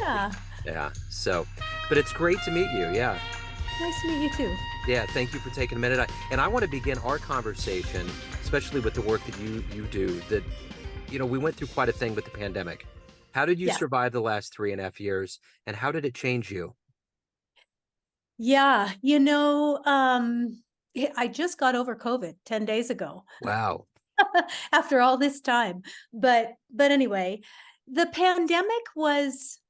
Yeah. Yeah. So, but it's great to meet you. Yeah. Nice to meet you too. Yeah. Thank you for taking a minute. And I want to begin our conversation, especially with the work that you do, that, we went through quite a thing with the pandemic. How did you Yes. survive the last 3.5 years, and how did it change you? Yeah. I just got over COVID 10 days ago Wow. after all this time. But anyway, the pandemic was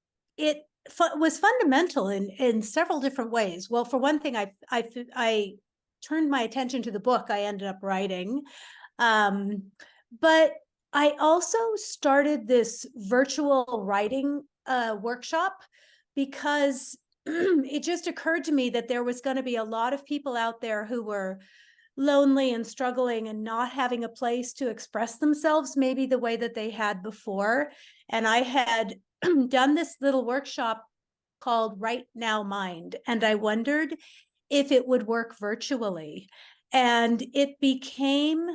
fundamental in several different ways. Well, for one thing, I turned my attention to the book I ended up writing. But I also started this virtual writing workshop because it just occurred to me that there was going to be a lot of people out there who were lonely and struggling and not having a place to express themselves maybe the way that they had before. And I had done this little workshop called Right Now Mind, and I wondered if it would work virtually. And it became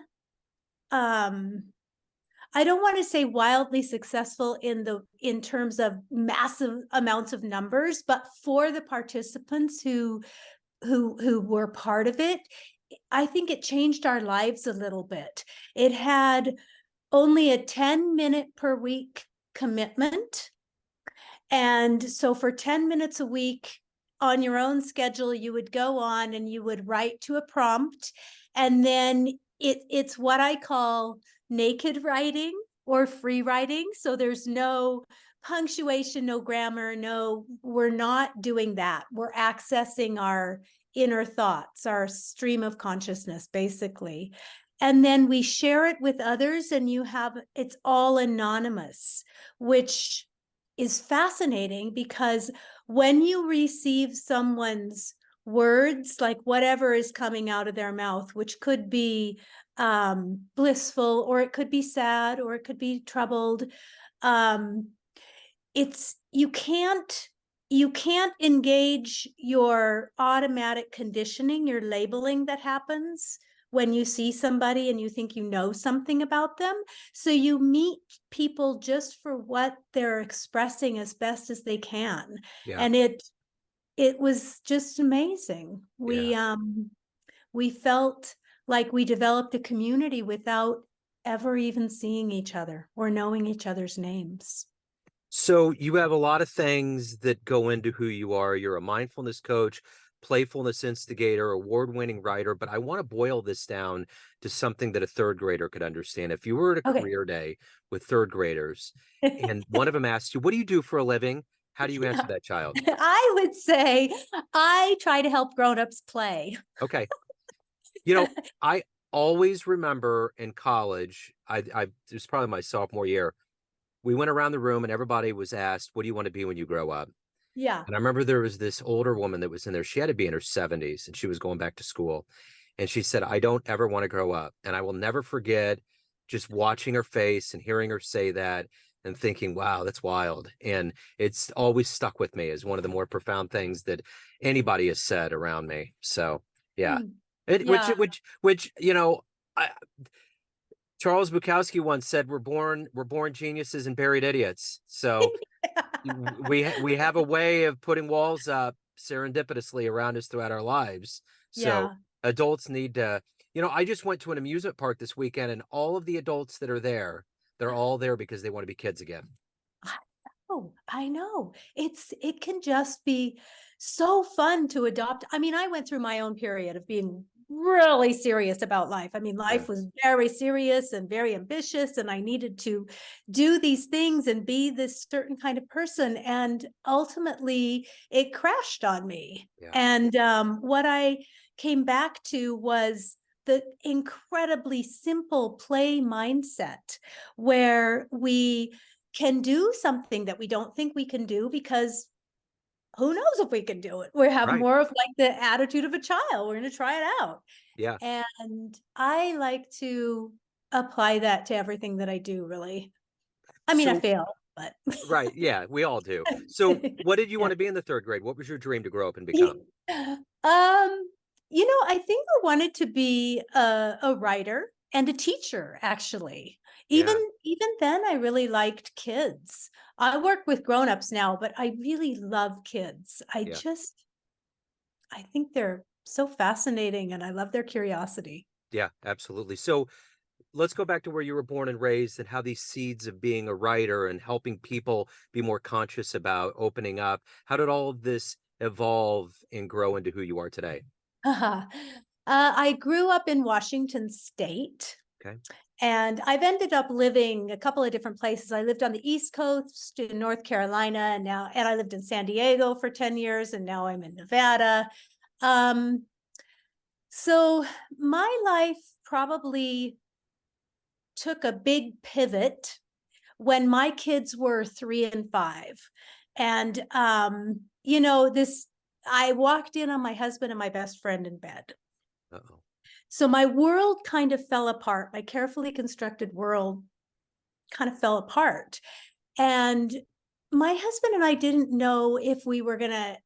I don't want to say wildly successful in terms of massive amounts of numbers, but for the participants who were part of it, I think it changed our lives a little bit. It had only a 10-minute per week commitment. And so for 10 minutes a week on your own schedule, you would go on and you would write to a prompt. And then it's what I call naked writing or free writing. So there's no punctuation, no grammar, we're not doing that. We're accessing our inner thoughts, our stream of consciousness, basically. And then we share it with others, and it's all anonymous, which is fascinating because when you receive someone's words, like whatever is coming out of their mouth, which could be blissful, or it could be sad, or it could be troubled, it's you can't engage your automatic conditioning, your labeling that happens when you see somebody and you think you know something about them. So you meet people just for what they're expressing as best as they can. Yeah. And it was just amazing. Yeah. We felt like we developed a community without ever even seeing each other or knowing each other's names. So you have a lot of things that go into who you are. You're a mindfulness coach, playfulness instigator, award-winning writer, but I want to boil this down to something that a third grader could understand. If you were at a Okay. career day with third graders and one of them asked you, "What do you do for a living?" How do you answer that child? I would say I try to help grown-ups play. Okay. I always remember in college, it was probably my sophomore year, we went around the room and everybody was asked, "What do you want to be when you grow up?" Yeah. And I remember there was this older woman that was in there. She had to be in her 70s and she was going back to school. And she said, "I don't ever want to grow up." And I will never forget just watching her face and hearing her say that and thinking, wow, that's wild. And it's always stuck with me as one of the more profound things that anybody has said around me. So, yeah. Mm. It, Yeah. which, I, Charles Bukowski once said, we're born geniuses and buried idiots. So we have a way of putting walls up serendipitously around us throughout our lives. So Yeah. adults need to, I just went to an amusement park this weekend, and all of the adults that are there, they're all there because they want to be kids again. Oh, I know. It can just be so fun to adopt. I mean, I went through my own period of being really serious about life. I mean, Yeah. life was very serious and very ambitious, and I needed to do these things and be this certain kind of person. And ultimately, it crashed on me. Yeah. And what I came back to was the incredibly simple play mindset where we can do something that we don't think we can do, because who knows if we can do it. We have Right. more of like the attitude of a child. We're going to try it out. Yeah. And I like to apply that to everything that I do, really. I mean, I So, fail, but right. Yeah, we all do. So what did you want yeah. to be in the third grade? What was your dream to grow up and become? Um, I think I wanted to be a writer and a teacher, actually. Even Yeah. even then, I really liked kids. I work with grown-ups now, but I really love kids. Yeah. I think they're so fascinating and I love their curiosity. Yeah, absolutely. So let's go back to where you were born and raised and how these seeds of being a writer and helping people be more conscious about opening up. How did all of this evolve and grow into who you are today? I grew up in Washington State, Okay. and I've ended up living a couple of different places. I lived on the East Coast in North Carolina, and I lived in San Diego for 10 years, and now I'm in Nevada. Um, so my life probably took a big pivot when my kids were 3 and 5. And this I walked in on my husband and my best friend in bed. Uh-oh. So my world kind of fell apart. My carefully constructed world kind of fell apart. And my husband and I didn't know if we were going to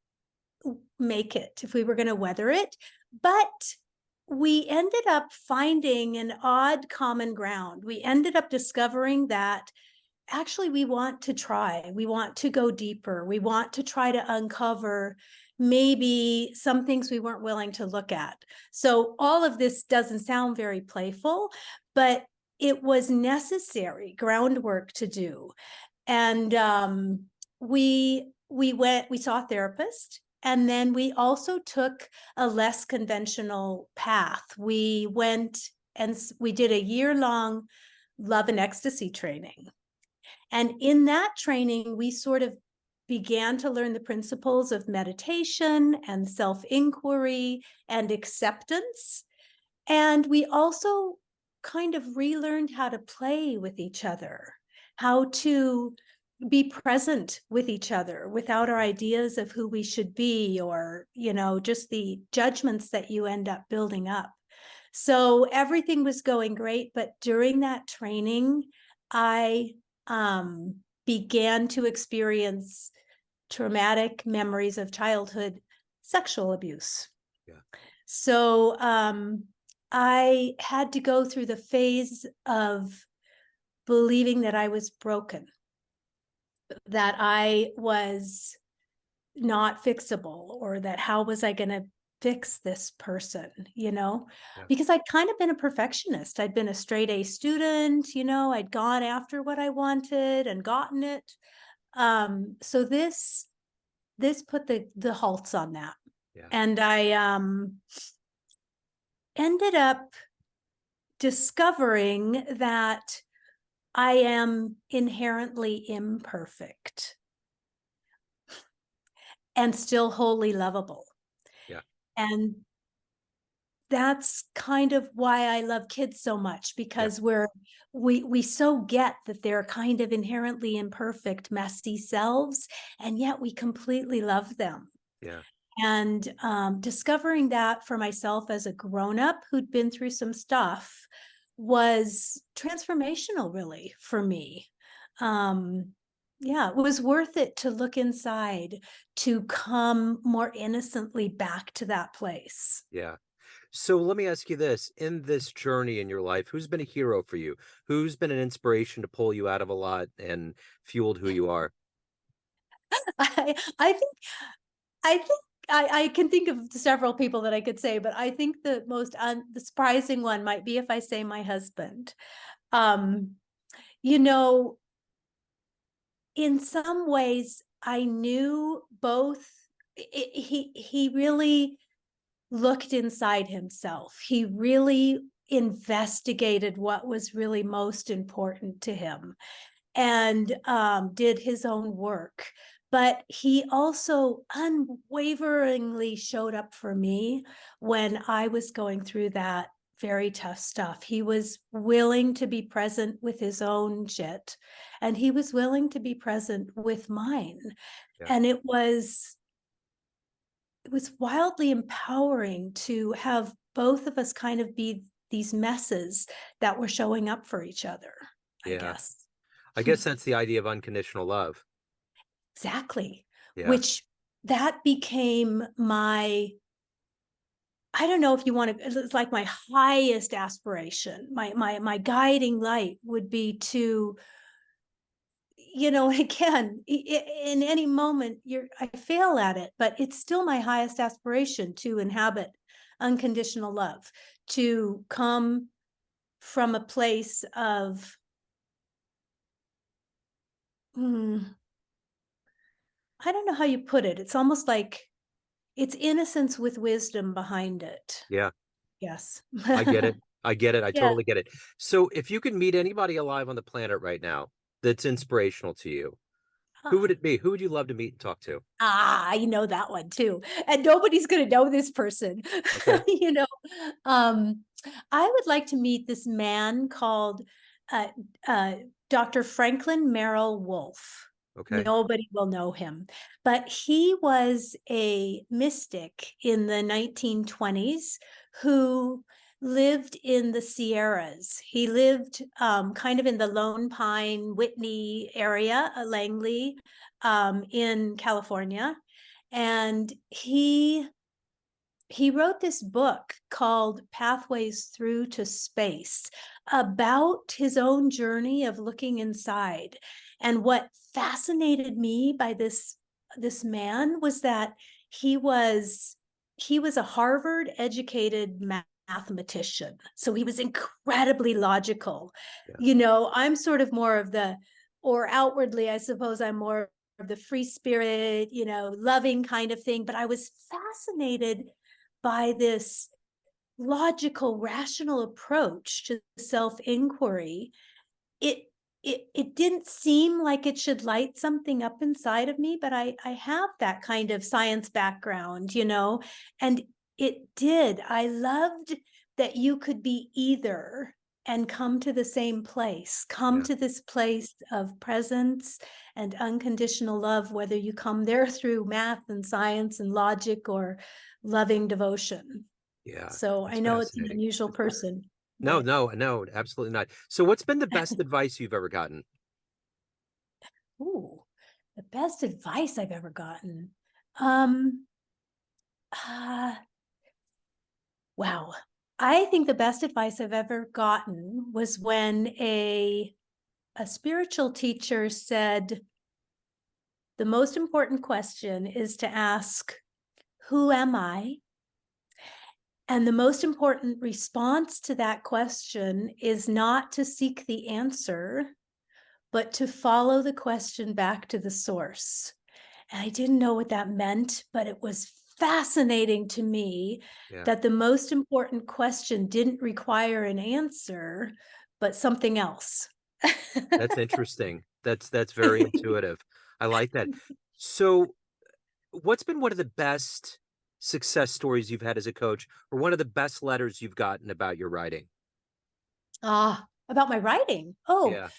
make it, if we were going to weather it. But we ended up finding an odd common ground. We ended up discovering that actually we want to try, we want to go deeper, we want to try to uncover maybe some things we weren't willing to look at. So all of this doesn't sound very playful, but it was necessary groundwork to do. And we saw a therapist, and then we also took a less conventional path. We went and we did a year-long love and ecstasy training. And in that training, we sort of began to learn the principles of meditation and self-inquiry and acceptance. And we also kind of relearned how to play with each other, how to be present with each other without our ideas of who we should be, or, just the judgments that you end up building up. So everything was going great. But during that training, I began to experience traumatic memories of childhood sexual abuse. Yeah. So I had to go through the phase of believing that I was broken, that I was not fixable, or that how was I going to fix this person, Yeah. because I'd kind of been a perfectionist. I'd been a straight A student, I'd gone after what I wanted and gotten it. So this put the halts on that. Yeah. And I ended up discovering that I am inherently imperfect and still wholly lovable. Yeah. And that's kind of why I love kids so much, Yeah. because we so get that they're kind of inherently imperfect, messy selves, and yet we completely love them. Yeah. And discovering that for myself as a grown-up who'd been through some stuff was transformational, really, for me. Yeah, it was worth it to look inside, to come more innocently back to that place. Yeah. So let me ask you this. In this journey in your life, who's been a hero for you? Who's been an inspiration to pull you out of a lot and fueled who you are? I think I think I can think of several people that I could say, but I think the most the surprising one might be if I say my husband. Um, you know, in some ways, I knew both. He really looked inside himself. He really investigated what was really most important to him, and did his own work. But he also unwaveringly showed up for me when I was going through that very tough stuff. He was willing to be present with his own shit, and he was willing to be present with mine. Yeah. And it was wildly empowering to have both of us kind of be these messes that were showing up for each other, I Yeah. guess. I guess that's the idea of unconditional love. Exactly. Yeah. Which that became my I don't know if you want to, it's like my highest aspiration, my guiding light would be to, again, in any moment I fail at it, but it's still my highest aspiration to inhabit unconditional love, to come from a place of, I don't know how you put it. It's almost like it's innocence with wisdom behind it. Yeah, Yes. I get it. I get it. I Yeah. totally get it. So if you could meet anybody alive on the planet right now that's inspirational to you, who would it be? Who would you love to meet and talk to? I know that one too. And nobody's going to know this person. Okay. you know, um, I would like to meet this man called uh, uh, Dr. Franklin Merrill Wolfe. Okay. Nobody will know him, but he was a mystic in the 1920s who lived in the Sierras. He lived kind of in the Lone Pine, Whitney area, Langley, in California. And he wrote this book called Pathways Through to Space about his own journey of looking inside. And what fascinated me by this man was that he was a Harvard educated mathematician. So he was incredibly logical. Yeah. I'm sort of more of the, or outwardly, I suppose I'm more of the free spirit, loving kind of thing. But I was fascinated by this logical, rational approach to self-inquiry. It didn't seem like it should light something up inside of me, but I have that kind of science background, and it did. I loved that you could be either and come to the same place, come Yeah. to this place of presence and unconditional love, whether you come there through math and science and logic or loving devotion. Yeah. So I That's know it's an fascinating. unusual person, No, but no, no, absolutely not. So what's been the best advice you've ever gotten? ooh, the best advice I've ever gotten. Um, uh, wow. I think the best advice I've ever gotten was when a spiritual teacher said, the most important question is to ask, who am I? And the most important response to that question is not to seek the answer, but to follow the question back to the source. And I didn't know what that meant, but it was fascinating to me Yeah. that the most important question didn't require an answer, but something else. That's interesting. That's very intuitive. I like that. So what's been one of the best success stories you've had as a coach, or one of the best letters you've gotten about your writing? About my writing. Oh, Yeah.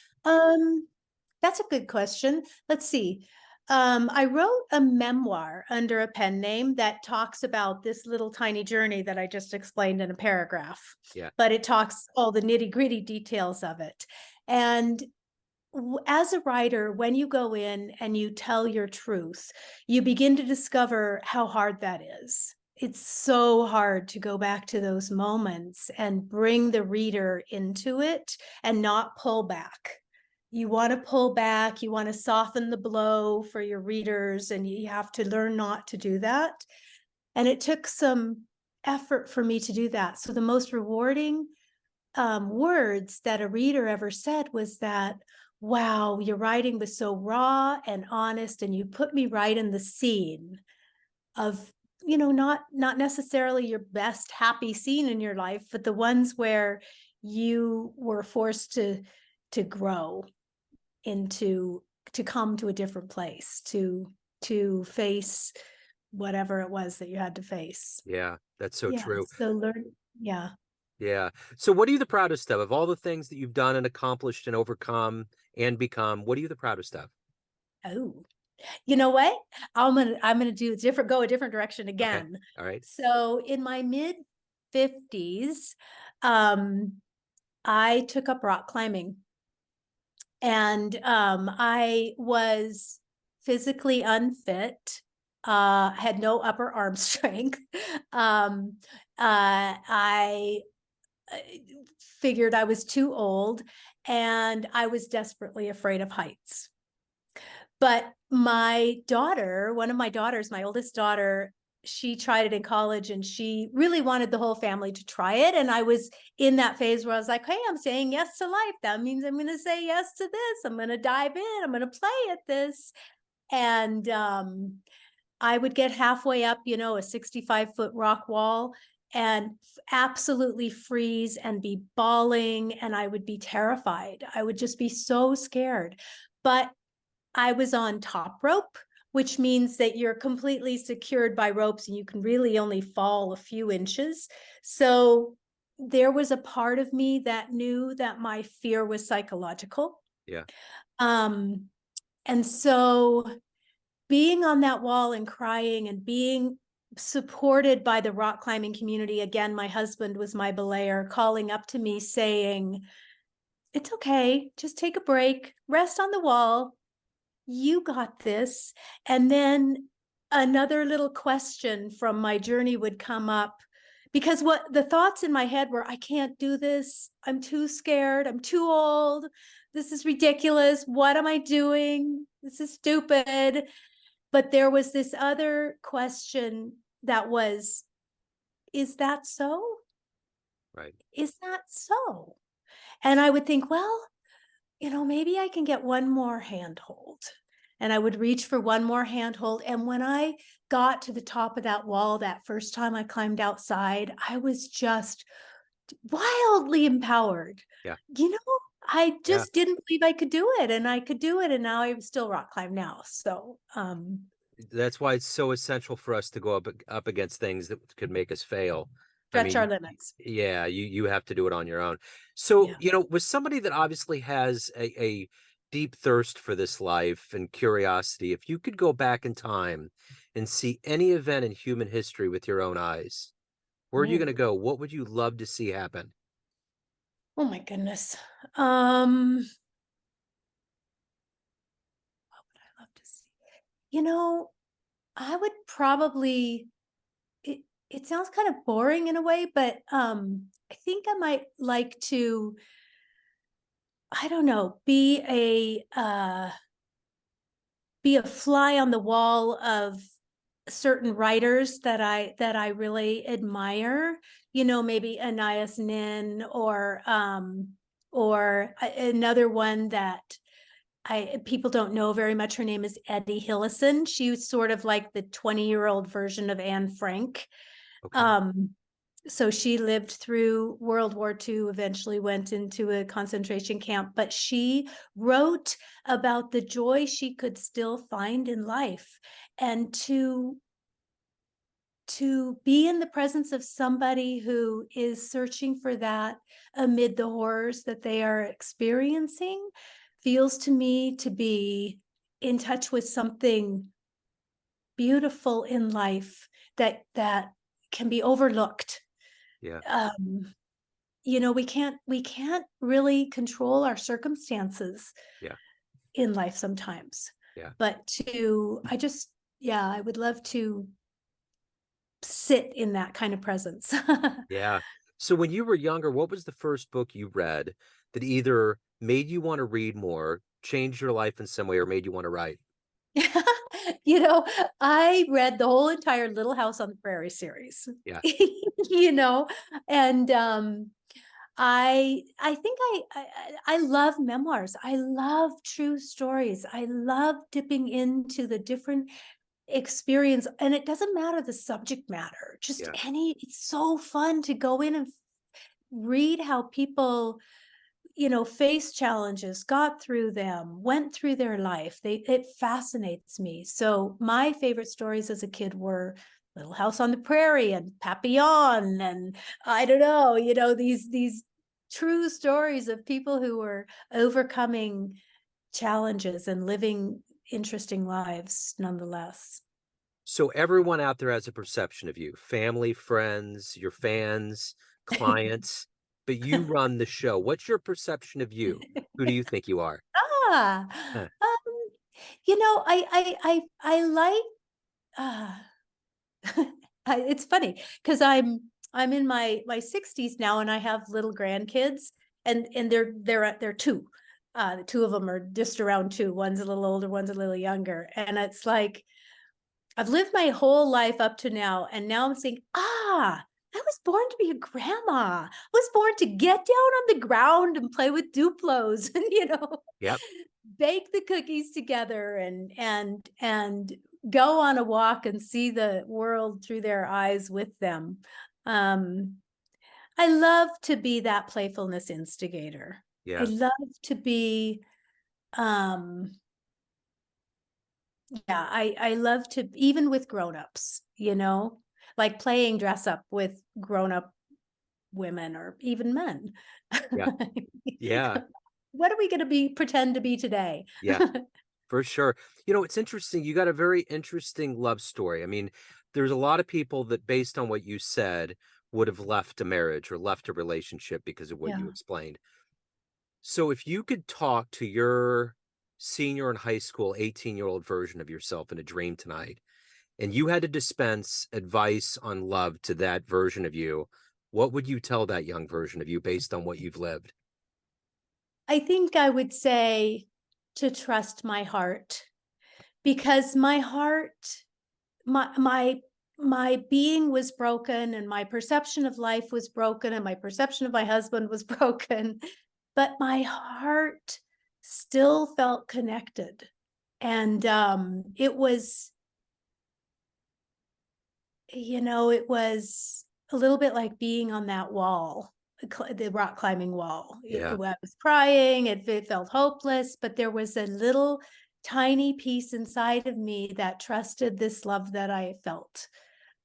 that's a good question. Let's see. I wrote a memoir under a pen name that talks about this little tiny journey that I just explained in a paragraph, Yeah. but it talks all the nitty gritty details of it. And as a writer, when you go in and you tell your truth, you begin to discover how hard that is. It's so hard to go back to those moments and bring the reader into it and not pull back. You want to pull back, you want to soften the blow for your readers, and you have to learn not to do that. And it took some effort for me to do that. So the most rewarding words that a reader ever said was that, wow, your writing was so raw and honest, and you put me right in the scene of, not necessarily your best happy scene in your life, but the ones where you were forced to grow into, to come to a different place, to face whatever it was that you had to face. Yeah. That's so Yeah. true. So learn. Yeah. Yeah. So what are you the proudest of all the things that you've done and accomplished and overcome and become? What are you the proudest of? Oh, you know what? I'm gonna go a different direction Okay. again. All right. So in my mid 50s, um, I took up rock climbing, and I was physically unfit. had no upper arm strength. I figured I was too old, and I was desperately afraid of heights. But my daughter, one of my daughters, my oldest daughter, she tried it in college and she really wanted the whole family to try it. And I was in that phase where I was like, hey, I'm saying yes to life. That means I'm going to say yes to this. I'm going to dive in. I'm going to play at this. And I would get halfway up, a 65-foot rock wall and absolutely freeze and be bawling. And I would be terrified. I would just be so scared. But I was on top rope, which means that you're completely secured by ropes and you can really only fall a few inches. So there was a part of me that knew that my fear was psychological. Yeah. And so being on that wall and crying and being supported by the rock climbing community, again, my husband was my belayer, calling up to me saying, it's okay, just take a break, rest on the wall, you got this. And then another little question from my journey would come up, because what the thoughts in my head were, I can't do this, I'm too scared, I'm too old, this is ridiculous, what am I doing, this is stupid. But there was this other question that was, is that so? Right. Is that so? And I would think, well, maybe I can get one more handhold. And I would reach for one more handhold. And when I got to the top of that wall, that first time I climbed outside, I was just wildly empowered. Yeah. I Yeah. just didn't believe I could do it. And I could do it. And now I still rock climb now. So, That's why it's so essential for us to go up against things that could make us fail. I stretch our mean, limits. yeah, you have to do it on your own. So, Yeah. with somebody that obviously has a deep thirst for this life and curiosity, if you could go back in time and see any event in human history with your own eyes, where are you going to Oh, go? What would you love to see happen? oh my goodness. What would I love to see? I would probably, it sounds kind of boring in a way, but I think I might like to, I don't know, be a fly on the wall of certain writers that I really admire, maybe Anais Nin, or another one that people don't know very much. Her name is Eddie Hillison. She was sort of like the 20-year-old version of Anne Frank. Okay. Um, so she lived through World War II, eventually went into a concentration camp, but she wrote about the joy she could still find in life, and to be in the presence of somebody who is searching for that amid the horrors that they are experiencing feels to me to be in touch with something beautiful in life that can be overlooked. Yeah. We can't really control our circumstances Yeah. in life sometimes, Yeah. but I would love to sit in that kind of presence. Yeah. So when you were younger, what was the first book you read that either made you want to read more, changed your life in some way, or made you want to write? I read the whole entire Little House on the Prairie series. Yeah. you know, and I think I love memoirs. I love true stories. I love dipping into the different experience, and it doesn't matter the subject matter. Just Yeah. it's so fun to go in and read how people face challenges, got through them, went through their life. It fascinates me. So my favorite stories as a kid were Little House on the Prairie and Papillon, and I don't know, these true stories of people who were overcoming challenges and living interesting lives nonetheless. So everyone out there has a perception of you, family, friends, your fans, clients, but you run the show. What's your perception of you? Who do you think you are? Ah, Huh. um, I like ah, it's funny because I'm in my 60s now, and I have little grandkids, and they're two. The two of them are just around two. One's a little older, one's a little younger, and it's like I've lived my whole life up to now, and now I'm saying, I was born to be a grandma. I was born to get down on the ground and play with Duplos, and Yep. bake the cookies together, and go on a walk and see the world through their eyes with them. Um, I love to be that playfulness instigator. I Yeah. love to be, um, yeah, I love to, even with grownups, like playing dress up with grown up women or even men. Yeah. Yeah. What are we going to pretend to be today? Yeah. For sure. It's interesting. You got a very interesting love story. I mean, there's a lot of people that, based on what you said, would have left a marriage or left a relationship because of what you Yeah. explained. So if you could talk to your senior in high school, 18-year-old version of yourself in a dream tonight, and you had to dispense advice on love to that version of you, what would you tell that young version of you based on what you've lived? I think I would say to trust my heart, because my heart, my being was broken, and my perception of life was broken, and my perception of my husband was broken, but my heart still felt connected. And it was, it was a little bit like being on that wall, the rock climbing wall. Yeah. I was crying, it felt hopeless, but there was a little tiny piece inside of me that trusted this love that I felt.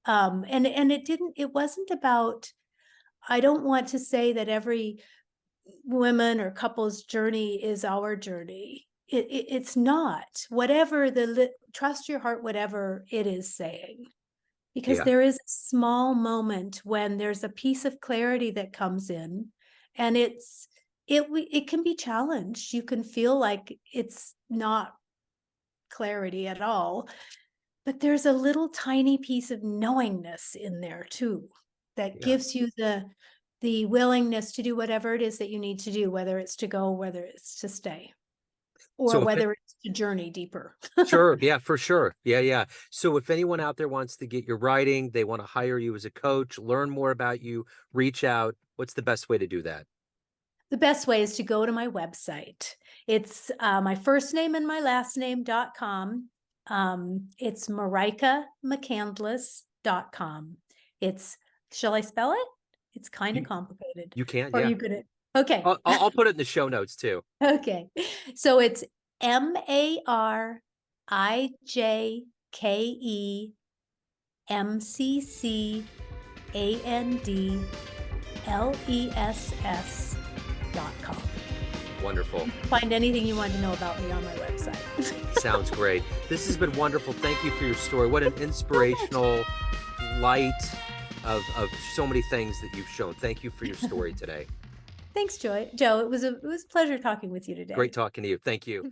And it wasn't about, I don't want to say that every women or couple's journey is our journey. It's not. Whatever trust your heart, whatever it is saying, because Yeah. there is a small moment when there's a piece of clarity that comes in, and it can be challenged. You can feel like it's not clarity at all, but there's a little tiny piece of knowingness in there too that Yeah. gives you the willingness to do whatever it is that you need to do, whether it's to go, whether it's to stay, or So if whether it's to journey deeper. Sure. Yeah, for sure. Yeah, yeah. So if anyone out there wants to get your writing, they want to hire you as a coach, learn more about you, reach out, what's the best way to do that? The best way is to go to my website. It's my first name and my last name.com. It's Marijke McCandless.com. Shall I spell it? It's kind of You complicated. you can, Or are yeah. you gonna, okay. I'll put it in the show notes too. Okay. So it's MarijkeMcCandless.com. Wonderful. Find anything you want to know about me on my website. Sounds great. This has been wonderful. Thank you for your story. What an inspirational light of so many things that you've shown. Thank you for your story today. Thanks, Joe. It was a pleasure talking with you Great today. talking to you. Thank you.